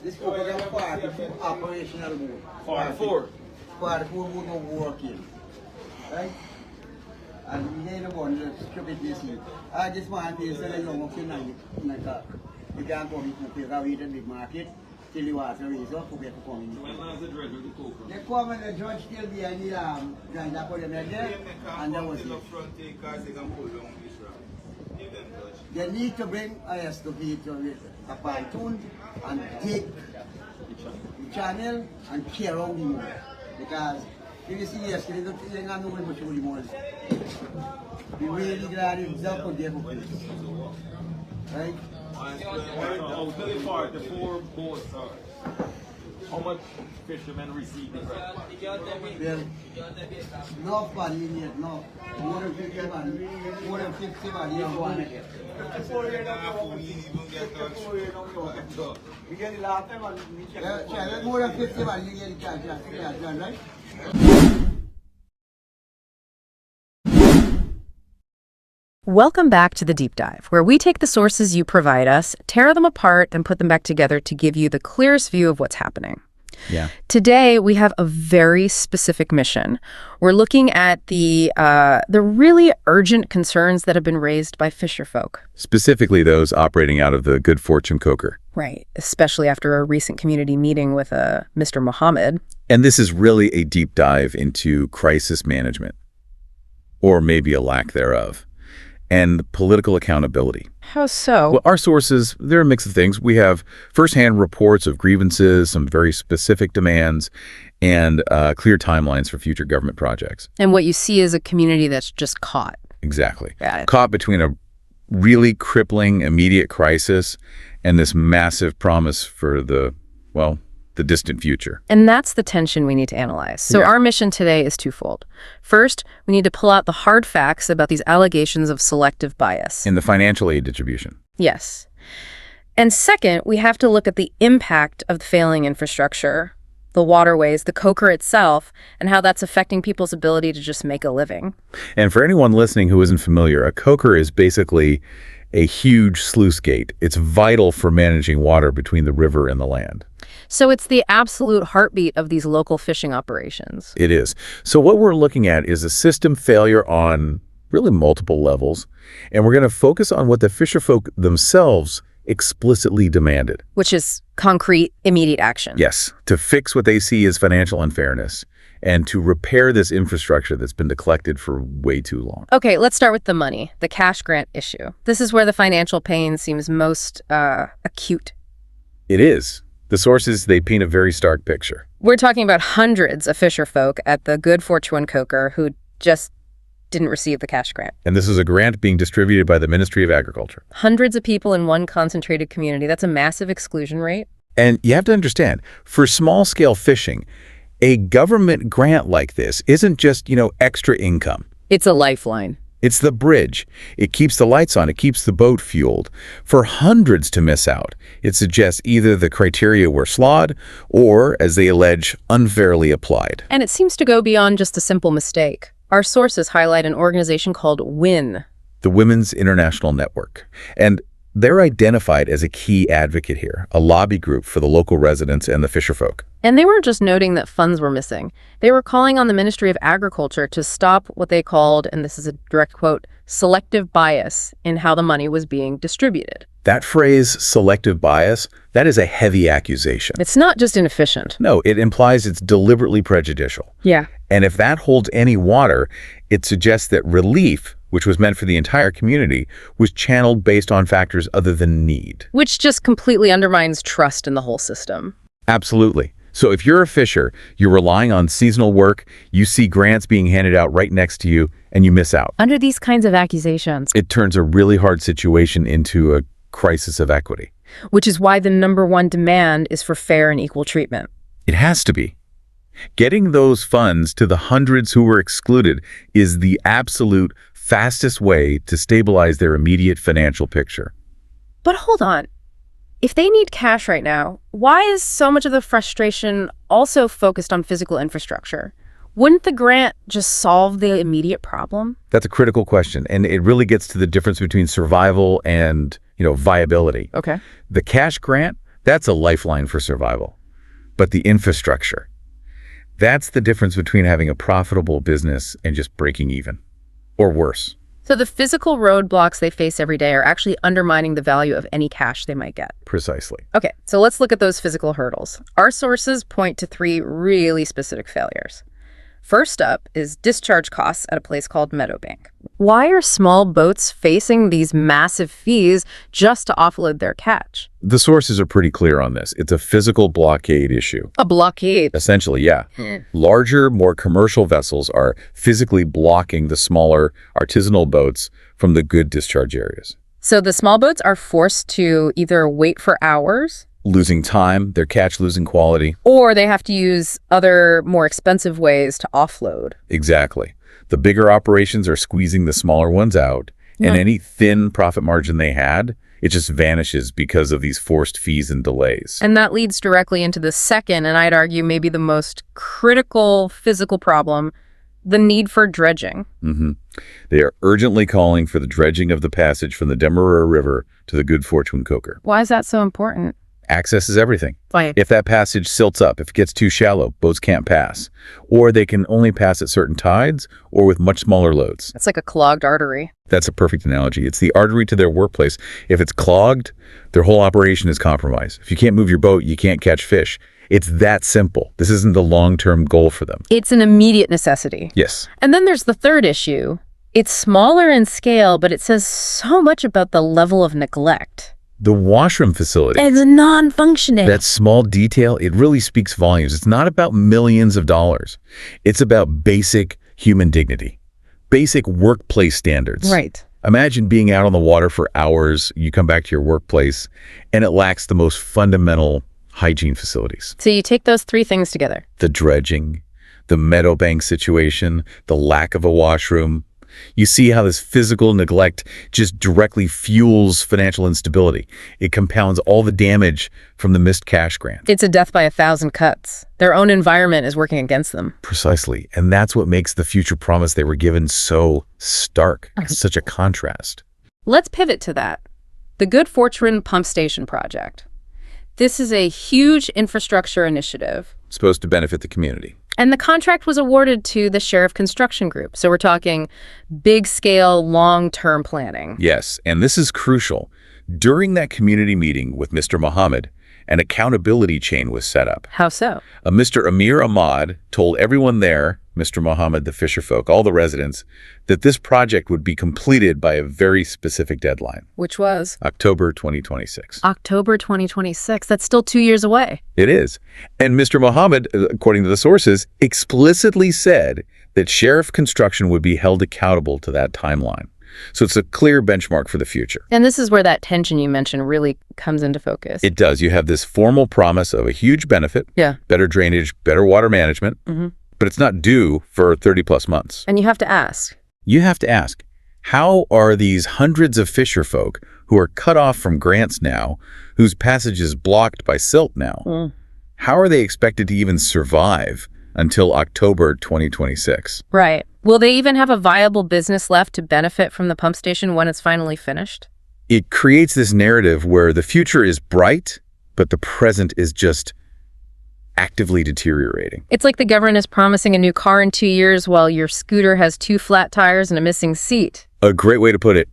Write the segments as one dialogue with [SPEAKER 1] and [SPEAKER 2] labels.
[SPEAKER 1] This coker got 42 operational boat.
[SPEAKER 2] 44.
[SPEAKER 1] 44 boat of working. Right? And we ain't the one that strip it this year. I just want to sell a young of in the car. You can't come in to pick out in the big market till the water is up to get to come in.
[SPEAKER 2] When was the dredge with the coker?
[SPEAKER 1] They come and the judge still behind the grinder for them there, and that was it. They need to bring a excavator with a pontoon and dig the channel and clear out the moor. Because if you see yesterday, they don't know much of the moor. We're really glad it's up for them. Right?
[SPEAKER 2] I'll tell you part, the 4 boats are. How much fishermen receive this?
[SPEAKER 1] Well, no money yet, no. More than 50 money. More than 50 money you want to get. Yeah, more than 50 money you get the cash, right?
[SPEAKER 3] Welcome back to the Deep Dive, where we take the sources you provide us, tear them apart, and put them back together to give you the clearest view of what's happening.
[SPEAKER 4] Yeah.
[SPEAKER 3] Today, we have a very specific mission. We're looking at the really urgent concerns that have been raised by fisherfolk.
[SPEAKER 4] Specifically those operating out of the Good Fortuin Koker.
[SPEAKER 3] Right, especially after a recent community meeting with Mr. Mohamed.
[SPEAKER 4] And this is really a deep dive into crisis management, or maybe a lack thereof, and political accountability.
[SPEAKER 3] How so?
[SPEAKER 4] Well, our sources, they're a mix of things. We have firsthand reports of grievances, some very specific demands, and clear timelines for future government projects.
[SPEAKER 3] And what you see is a community that's just caught.
[SPEAKER 4] Exactly.
[SPEAKER 3] Got it.
[SPEAKER 4] Caught between a really crippling immediate crisis and this massive promise for the distant future.
[SPEAKER 3] And that's the tension we need to analyze. So our mission today is twofold. First, we need to pull out the hard facts about these allegations of selective bias.
[SPEAKER 4] In the financial aid distribution.
[SPEAKER 3] Yes. And second, we have to look at the impact of the failing infrastructure, the waterways, the koker itself, and how that's affecting people's ability to just make a living.
[SPEAKER 4] And for anyone listening who isn't familiar, a koker is basically a huge sluice gate. It's vital for managing water between the river and the land.
[SPEAKER 3] So it's the absolute heartbeat of these local fishing operations.
[SPEAKER 4] It is. So what we're looking at is a system failure on really multiple levels, and we're going to focus on what the fisherfolk themselves explicitly demanded.
[SPEAKER 3] Which is concrete, immediate action.
[SPEAKER 4] Yes, to fix what they see as financial unfairness and to repair this infrastructure that's been neglected for way too long.
[SPEAKER 3] Okay, let's start with the money, the cash grant issue. This is where the financial pain seems most acute.
[SPEAKER 4] It is. The sources, they paint a very stark picture.
[SPEAKER 3] We're talking about hundreds of fisherfolk at the Good Fortuin Koker who just didn't receive the cash grant.
[SPEAKER 4] And this is a grant being distributed by the Ministry of Agriculture.
[SPEAKER 3] Hundreds of people in one concentrated community. That's a massive exclusion rate.
[SPEAKER 4] And you have to understand, for small-scale fishing, a government grant like this isn't just, extra income.
[SPEAKER 3] It's a lifeline.
[SPEAKER 4] It's the bridge. It keeps the lights on. It keeps the boat fueled. For hundreds to miss out, it suggests either the criteria were flawed or, as they allege, unfairly applied.
[SPEAKER 3] And it seems to go beyond just a simple mistake. Our sources highlight an organization called WIN.
[SPEAKER 4] The Women's International Network. And they're identified as a key advocate here, a lobby group for the local residents and the fisherfolk.
[SPEAKER 3] And they weren't just noting that funds were missing. They were calling on the Ministry of Agriculture to stop what they called, and this is a direct quote, selective bias in how the money was being distributed.
[SPEAKER 4] That phrase, selective bias, that is a heavy accusation.
[SPEAKER 3] It's not just inefficient.
[SPEAKER 4] No, it implies it's deliberately prejudicial.
[SPEAKER 3] Yeah.
[SPEAKER 4] And if that holds any water, it suggests that relief, which was meant for the entire community, was channeled based on factors other than need.
[SPEAKER 3] Which just completely undermines trust in the whole system.
[SPEAKER 4] Absolutely. So if you're a fisher, you're relying on seasonal work, you see grants being handed out right next to you, and you miss out.
[SPEAKER 3] Under these kinds of accusations.
[SPEAKER 4] It turns a really hard situation into a crisis of equity.
[SPEAKER 3] Which is why the #1 demand is for fair and equal treatment.
[SPEAKER 4] It has to be. Getting those funds to the hundreds who were excluded is the absolute fastest way to stabilize their immediate financial picture.
[SPEAKER 3] But hold on. If they need cash right now, why is so much of the frustration also focused on physical infrastructure? Wouldn't the grant just solve the immediate problem?
[SPEAKER 4] That's a critical question, and it really gets to the difference between survival and, viability.
[SPEAKER 3] Okay.
[SPEAKER 4] The cash grant, That's a lifeline for survival. But the infrastructure, that's the difference between having a profitable business and just breaking even. Or worse.
[SPEAKER 3] So the physical roadblocks they face every day are actually undermining the value of any cash they might get.
[SPEAKER 4] Precisely.
[SPEAKER 3] Okay, so let's look at those physical hurdles. Our sources point to 3 really specific failures. First up is discharge costs at a place called Meadow Bank. Why are small boats facing these massive fees just to offload their catch?
[SPEAKER 4] The sources are pretty clear on this. It's a physical blockade issue.
[SPEAKER 3] A blockade?
[SPEAKER 4] Essentially, yeah. Larger, more commercial vessels are physically blocking the smaller artisanal boats from the good discharge areas.
[SPEAKER 3] So the small boats are forced to either wait for hours,
[SPEAKER 4] Losing time, their catch losing quality.
[SPEAKER 3] or they have to use other, more expensive ways to offload.
[SPEAKER 4] Exactly. The bigger operations are squeezing the smaller ones out, and any thin profit margin they had, it just vanishes because of these forced fees and delays.
[SPEAKER 3] And that leads directly into the second, and I'd argue maybe the most critical physical problem, the need for dredging.
[SPEAKER 4] They are urgently calling for the dredging of the passage from the Demerara River to the Good Fortuin Koker.
[SPEAKER 3] Why is that so important?
[SPEAKER 4] Access is everything.
[SPEAKER 3] Why?
[SPEAKER 4] If that passage silts up, if it gets too shallow, boats can't pass. Or they can only pass at certain tides or with much smaller loads.
[SPEAKER 3] It's like a clogged artery.
[SPEAKER 4] That's a perfect analogy. It's the artery to their workplace. If it's clogged, their whole operation is compromised. If you can't move your boat, you can't catch fish. It's that simple. This isn't the long-term goal for them.
[SPEAKER 3] It's an immediate necessity.
[SPEAKER 4] Yes.
[SPEAKER 3] And then there's the third issue. It's smaller in scale, but it says so much about the level of neglect.
[SPEAKER 4] The washroom facility.
[SPEAKER 3] It's non-functioning.
[SPEAKER 4] That small detail, it really speaks volumes. It's not about millions of dollars. It's about basic human dignity, basic workplace standards.
[SPEAKER 3] Right.
[SPEAKER 4] Imagine being out on the water for hours, you come back to your workplace, and it lacks the most fundamental hygiene facilities.
[SPEAKER 3] So you take those 3 things together.
[SPEAKER 4] The dredging, the Meadow Bank situation, the lack of a washroom. You see how this physical neglect just directly fuels financial instability. It compounds all the damage from the missed cash grant.
[SPEAKER 3] It's a death by 1,000 cuts. Their own environment is working against them.
[SPEAKER 4] Precisely. And that's what makes the future promise they were given so stark, such a contrast.
[SPEAKER 3] Let's pivot to that. The Good Fortuin Pump Station project. This is a huge infrastructure initiative.
[SPEAKER 4] Supposed to benefit the community.
[SPEAKER 3] And the contract was awarded to the Sheriff Construction Group. So we're talking big-scale, long-term planning.
[SPEAKER 4] Yes, and this is crucial. During that community meeting with Mr. Mohamed, an accountability chain was set up.
[SPEAKER 3] How so?
[SPEAKER 4] Mr. Amir Ahmad told everyone there, Mr. Mohamed, the Fisherfolk, all the residents, that this project would be completed by a very specific deadline.
[SPEAKER 3] Which was?
[SPEAKER 4] October 2026.
[SPEAKER 3] October 2026. That's still 2 years away.
[SPEAKER 4] It is. And Mr. Mohamed, according to the sources, explicitly said that Sheriff Construction would be held accountable to that timeline. So it's a clear benchmark for the future.
[SPEAKER 3] And this is where that tension you mentioned really comes into focus.
[SPEAKER 4] It does. You have this formal promise of a huge benefit, better drainage, better water management, but it's not due for 30 plus months.
[SPEAKER 3] And you have to ask.
[SPEAKER 4] How are these hundreds of fisherfolk who are cut off from grants now, whose passage is blocked by silt now, how are they expected to even survive until October 2026?
[SPEAKER 3] Right. Will they even have a viable business left to benefit from the pump station when it's finally finished?
[SPEAKER 4] It creates this narrative where the future is bright, but the present is just actively deteriorating.
[SPEAKER 3] It's like the government is promising a new car in 2 years while your scooter has 2 flat tires and a missing seat.
[SPEAKER 4] A great way to put it.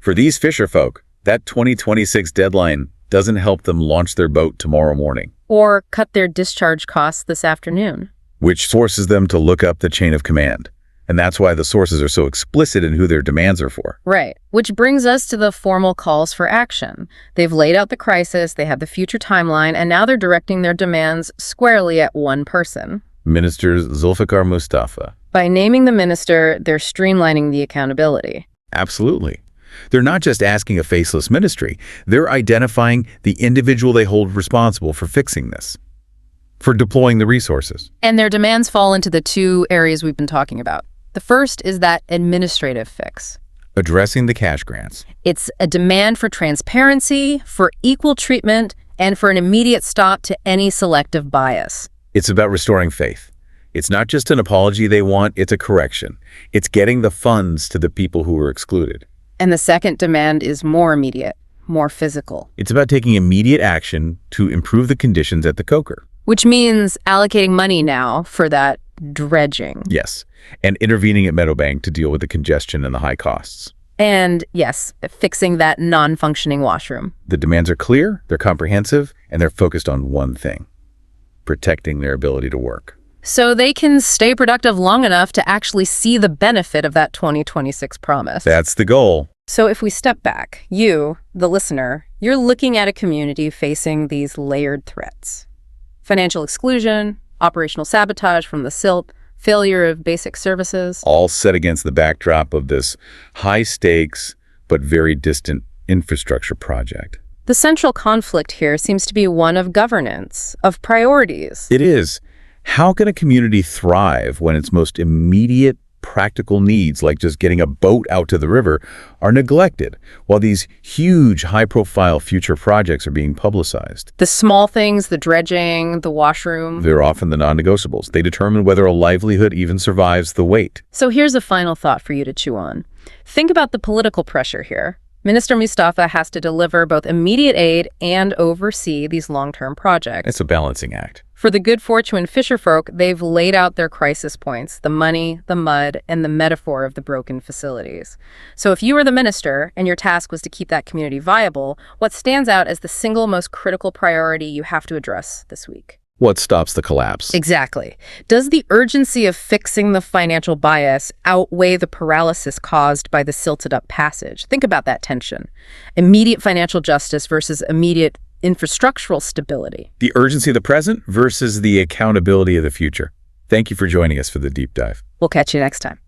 [SPEAKER 4] For these fisherfolk, that 2026 deadline doesn't help them launch their boat tomorrow morning.
[SPEAKER 3] Or cut their discharge costs this afternoon.
[SPEAKER 4] Which forces them to look up the chain of command. And that's why the sources are so explicit in who their demands are for.
[SPEAKER 3] Right. Which brings us to the formal calls for action. They've laid out the crisis, they have the future timeline, and now they're directing their demands squarely at one person.
[SPEAKER 4] Minister Zulfikar Mustafa.
[SPEAKER 3] By naming the minister, they're streamlining the accountability.
[SPEAKER 4] Absolutely. They're not just asking a faceless ministry. They're identifying the individual they hold responsible for fixing this, for deploying the resources.
[SPEAKER 3] And their demands fall into the 2 areas we've been talking about. The first is that administrative fix.
[SPEAKER 4] Addressing the cash grants.
[SPEAKER 3] It's a demand for transparency, for equal treatment, and for an immediate stop to any selective bias.
[SPEAKER 4] It's about restoring faith. It's not just an apology they want, it's a correction. It's getting the funds to the people who were excluded.
[SPEAKER 3] And the second demand is more immediate. more physical.
[SPEAKER 4] It's about taking immediate action to improve the conditions at the Koker.
[SPEAKER 3] Which means allocating money now for that dredging.
[SPEAKER 4] Yes, and intervening at Meadow Bank to deal with the congestion and the high costs.
[SPEAKER 3] And, yes, fixing that non-functioning washroom.
[SPEAKER 4] The demands are clear, they're comprehensive, and they're focused on one thing: protecting their ability to work.
[SPEAKER 3] So they can stay productive long enough to actually see the benefit of that 2026 promise.
[SPEAKER 4] That's the goal.
[SPEAKER 3] So if we step back, you, the listener, you're looking at a community facing these layered threats. Financial exclusion, operational sabotage from the silt, failure of basic services.
[SPEAKER 4] All set against the backdrop of this high-stakes but very distant infrastructure project.
[SPEAKER 3] The central conflict here seems to be one of governance, of priorities.
[SPEAKER 4] It is. How can a community thrive when its most immediate practical needs, like just getting a boat out to the river, are neglected, while these huge, high-profile future projects are being publicized?
[SPEAKER 3] The small things, the dredging, the washroom.
[SPEAKER 4] They're often the non-negotiables. They determine whether a livelihood even survives the wait.
[SPEAKER 3] So here's a final thought for you to chew on. Think about the political pressure here. Minister Mustafa has to deliver both immediate aid and oversee these long-term projects.
[SPEAKER 4] It's a balancing act.
[SPEAKER 3] For the Good Fortuin Fisherfolk, they've laid out their crisis points: the money, the mud, and the metaphor of the broken facilities. So if you were the minister and your task was to keep that community viable, what stands out as the single most critical priority you have to address this week?
[SPEAKER 4] What stops the collapse?
[SPEAKER 3] Exactly. Does the urgency of fixing the financial bias outweigh the paralysis caused by the silted-up passage? Think about that tension. Immediate financial justice versus immediate infrastructural stability.
[SPEAKER 4] The urgency of the present versus the accountability of the future. Thank you for joining us for the deep dive.
[SPEAKER 3] We'll catch you next time.